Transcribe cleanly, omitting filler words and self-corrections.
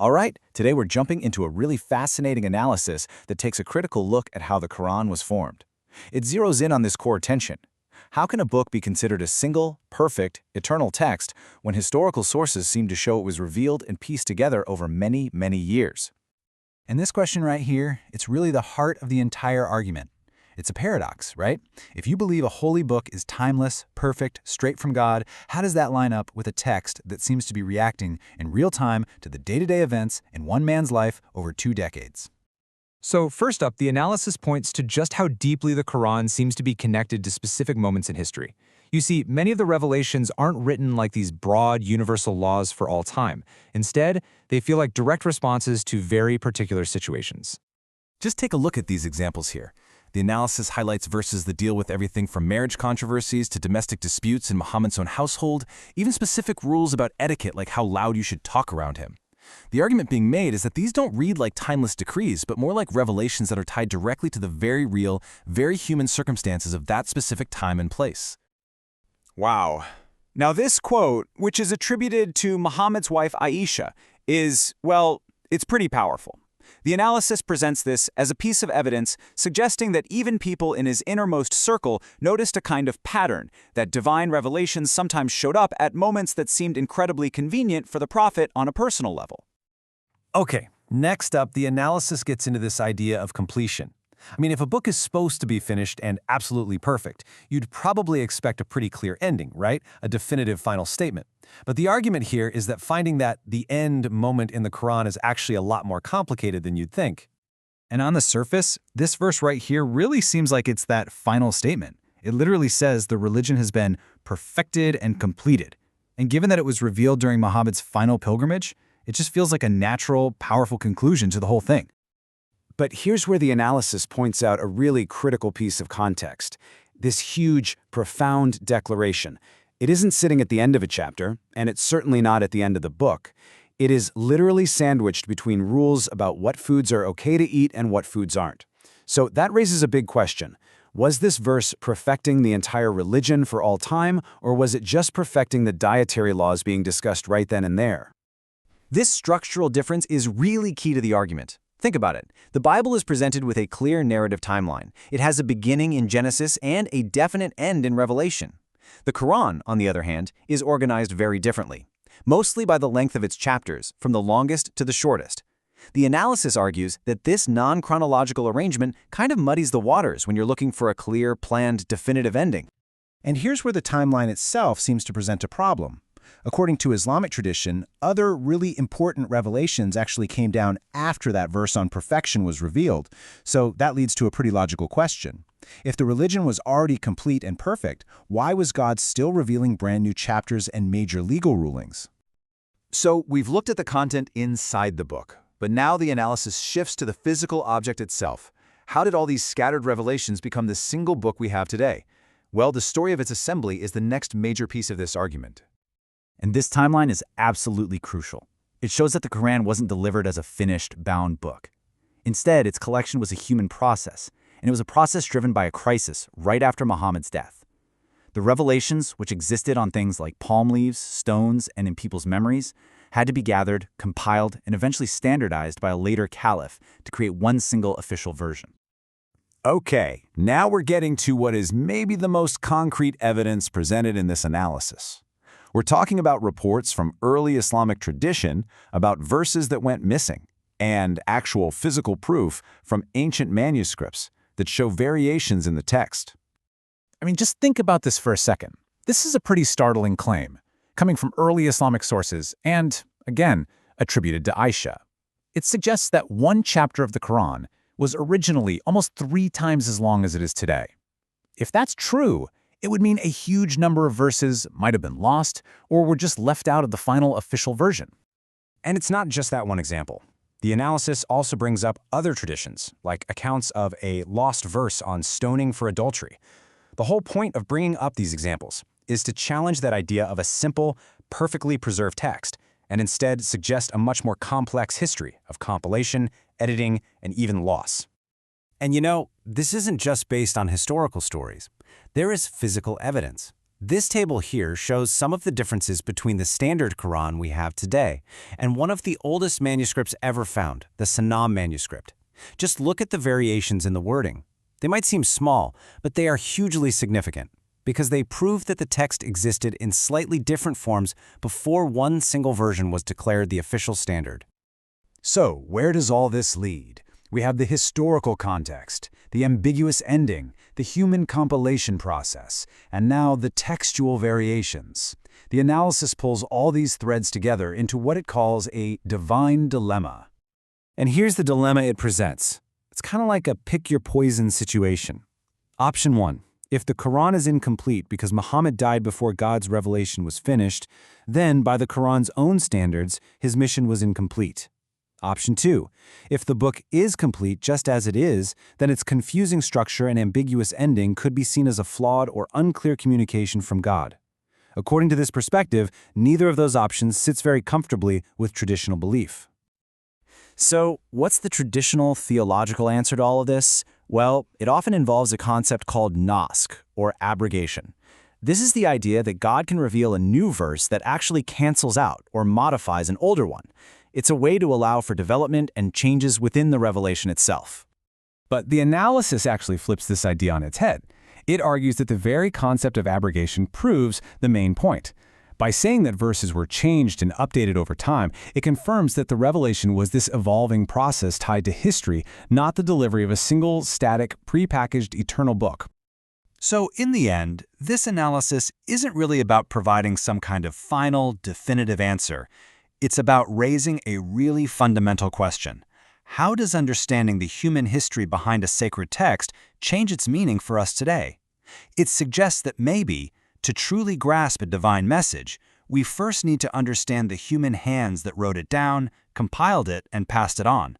All right, today we're jumping into a really fascinating analysis that takes a critical look at how the Quran was formed. It zeroes in on this core tension. How can a book be considered a single, perfect, eternal text when historical sources seem to show it was revealed and pieced together over many, many years? And this question right here, it's really the heart of the entire argument. It's a paradox, right? If you believe a holy book is timeless, perfect, straight from God, how does that line up with a text that seems to be reacting in real time to the day-to-day events in one man's life over 2 decades? So first up, the analysis points to just how deeply the Quran seems to be connected to specific moments in history. You see, many of the revelations aren't written like these broad, universal laws for all time. Instead, they feel like direct responses to very particular situations. Just take a look at these examples here. The analysis highlights verses that deal with everything from marriage controversies to domestic disputes in Muhammad's own household, even specific rules about etiquette like how loud you should talk around him. The argument being made is that these don't read like timeless decrees, but more like revelations that are tied directly to the very real, very human circumstances of that specific time and place. Wow. Now this quote, which is attributed to Muhammad's wife Aisha, is, well, it's pretty powerful. The analysis presents this as a piece of evidence suggesting that even people in his innermost circle noticed a kind of pattern, that divine revelations sometimes showed up at moments that seemed incredibly convenient for the prophet on a personal level. Okay, next up, the analysis gets into this idea of completion. I mean, if a book is supposed to be finished and absolutely perfect, you'd probably expect a pretty clear ending, right? A definitive final statement. But the argument here is that finding that the end moment in the Quran is actually a lot more complicated than you'd think. And on the surface, this verse right here really seems like it's that final statement. It literally says the religion has been perfected and completed. And given that it was revealed during Muhammad's final pilgrimage, it just feels like a natural, powerful conclusion to the whole thing. But here's where the analysis points out a really critical piece of context. This huge, profound declaration. It isn't sitting at the end of a chapter, and it's certainly not at the end of the book. It is literally sandwiched between rules about what foods are okay to eat and what foods aren't. So that raises a big question. Was this verse perfecting the entire religion for all time, or was it just perfecting the dietary laws being discussed right then and there? This structural difference is really key to the argument. Think about it. The Bible is presented with a clear narrative timeline. It has a beginning in Genesis and a definite end in Revelation. The Quran, on the other hand, is organized very differently, mostly by the length of its chapters, from the longest to the shortest. The analysis argues that this non-chronological arrangement kind of muddies the waters when you're looking for a clear, planned, definitive ending. And here's where the timeline itself seems to present a problem. According to Islamic tradition, other really important revelations actually came down after that verse on perfection was revealed, so that leads to a pretty logical question. If the religion was already complete and perfect, why was God still revealing brand new chapters and major legal rulings? So we've looked at the content inside the book, but now the analysis shifts to the physical object itself. How did all these scattered revelations become the single book we have today? Well, the story of its assembly is the next major piece of this argument. And this timeline is absolutely crucial. It shows that the Quran wasn't delivered as a finished, bound book. Instead, its collection was a human process, and it was a process driven by a crisis right after Muhammad's death. The revelations, which existed on things like palm leaves, stones, and in people's memories, had to be gathered, compiled, and eventually standardized by a later caliph to create one single official version. Okay, now we're getting to what is maybe the most concrete evidence presented in this analysis. We're talking about reports from early Islamic tradition about verses that went missing, and actual physical proof from ancient manuscripts that show variations in the text. I mean, just think about this for a second. This is a pretty startling claim, coming from early Islamic sources and, again, attributed to Aisha. It suggests that one chapter of the Quran was originally almost 3 times as long as it is today. If that's true, it would mean a huge number of verses might have been lost or were just left out of the final official version. And it's not just that one example. The analysis also brings up other traditions, like accounts of a lost verse on stoning for adultery. The whole point of bringing up these examples is to challenge that idea of a simple, perfectly preserved text, and instead suggest a much more complex history of compilation, editing, and even loss. And you know, this isn't just based on historical stories. There is physical evidence. This table here shows some of the differences between the standard Quran we have today and one of the oldest manuscripts ever found, the Sanam manuscript. Just look at the variations in the wording. They might seem small, but they are hugely significant because they prove that the text existed in slightly different forms before one single version was declared the official standard. So, where does all this lead? We have the historical context, the ambiguous ending, the human compilation process, and now the textual variations. The analysis pulls all these threads together into what it calls a divine dilemma. And here's the dilemma it presents. It's kind of like a pick-your-poison situation. Option 1. If the Quran is incomplete because Muhammad died before God's revelation was finished, then, by the Quran's own standards, his mission was incomplete. Option 2. If the book is complete just as it is, then its confusing structure and ambiguous ending could be seen as a flawed or unclear communication from God. According to this perspective, neither of those options sits very comfortably with traditional belief. So, what's the traditional theological answer to all of this? Well, it often involves a concept called naskh, or abrogation. This is the idea that God can reveal a new verse that actually cancels out or modifies an older one. It's a way to allow for development and changes within the revelation itself. But the analysis actually flips this idea on its head. It argues that the very concept of abrogation proves the main point. By saying that verses were changed and updated over time, it confirms that the revelation was this evolving process tied to history, not the delivery of a single, static, prepackaged eternal book. So, in the end, this analysis isn't really about providing some kind of final, definitive answer. It's about raising a really fundamental question. How does understanding the human history behind a sacred text change its meaning for us today? It suggests that maybe, to truly grasp a divine message, we first need to understand the human hands that wrote it down, compiled it, and passed it on.